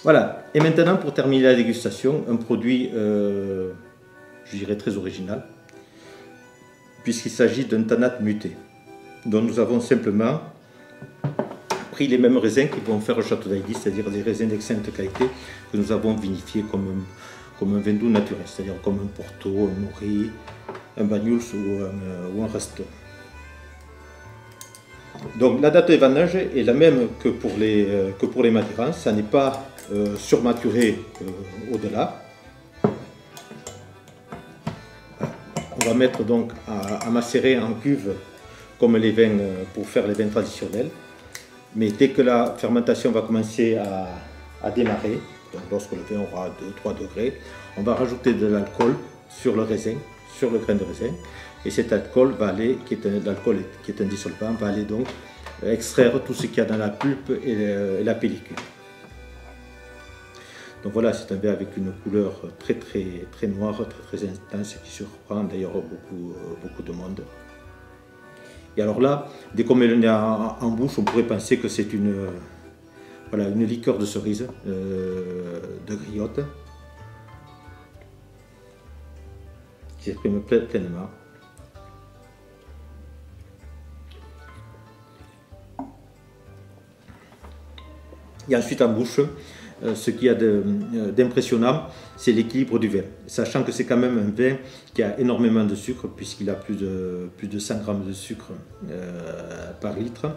Voilà, et maintenant pour terminer la dégustation, un produit, je dirais très original, puisqu'il s'agit d'un tanat muté, dont nous avons simplement pris les mêmes raisins qui vont faire le Château d'Haïdy, c'est-à-dire des raisins d'excellente qualité que nous avons vinifiés comme un vin doux naturel, c'est-à-dire comme un Porto, un Mori, un Banyuls ou un Resto. Donc la date de vendange est la même que pour les maturans, ça n'est pas surmaturé au-delà. On va mettre donc à macérer en cuve comme les vins pour faire les vins traditionnels. Mais dès que la fermentation va commencer à démarrer, donc lorsque le vin aura 2-3 degrés, on va rajouter de l'alcool sur le raisin, sur le grain de raisin. Et cet alcool va aller, qui est un dissolvant, va aller donc extraire tout ce qu'il y a dans la pulpe et la pellicule. Donc voilà, c'est un vin avec une couleur très noire, très intense, qui surprend d'ailleurs beaucoup de monde. Et alors là, dès qu'on met le nez en bouche, on pourrait penser que c'est une liqueur de cerise, de griotte, qui s'exprime pleinement. Et ensuite en bouche, ce qu'il y a d'impressionnant, c'est l'équilibre du vin. Sachant que c'est quand même un vin qui a énormément de sucre, puisqu'il a plus de 100 grammes de sucre par litre.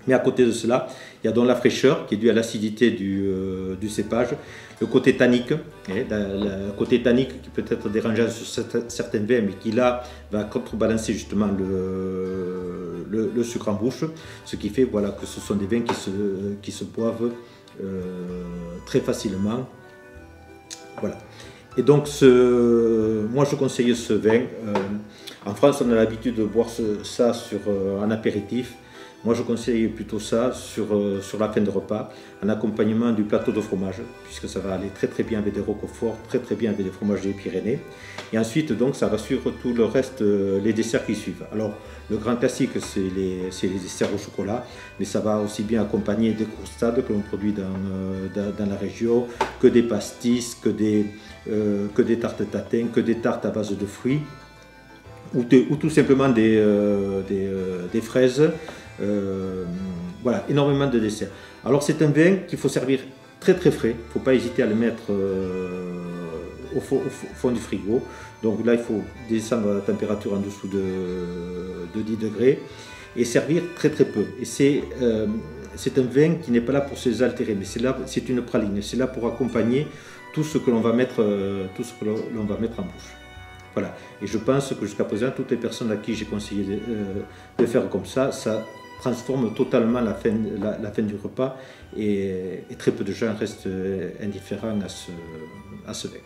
Mais à côté de cela, il y a donc la fraîcheur qui est due à l'acidité du cépage, le côté tannique, le côté tannique qui peut être dérangeant sur certains vins, mais qui là va contrebalancer justement le sucre en bouche, ce qui fait voilà, que ce sont des vins qui se boivent très facilement. Voilà. Et donc moi je conseille ce vin. En France on a l'habitude de boire ça en apéritif. Moi je conseille plutôt ça sur la fin de repas, en accompagnement du plateau de fromage, puisque ça va aller très bien avec des roqueforts, très bien avec des fromages des Pyrénées. Et ensuite donc ça rassure tout le reste, les desserts qui suivent. Alors le grand classique c'est les desserts au chocolat, mais ça va aussi bien accompagner des croustades que l'on produit dans la région, que des pastis, que des tartes tatin, que des tartes à base de fruits, ou tout simplement des fraises. Voilà, énormément de desserts. Alors c'est un vin qu'il faut servir très frais, il ne faut pas hésiter à le mettre au fond du frigo. Donc là il faut descendre la température en dessous de 10 degrés et servir très peu. Et c'est un vin qui n'est pas là pour s'altérer, mais c'est une praline, c'est là pour accompagner tout ce que l'on va mettre en bouche. Voilà, et je pense que jusqu'à présent, toutes les personnes à qui j'ai conseillé de faire comme ça transforme totalement la fin du repas et très peu de gens restent indifférents à ce vin.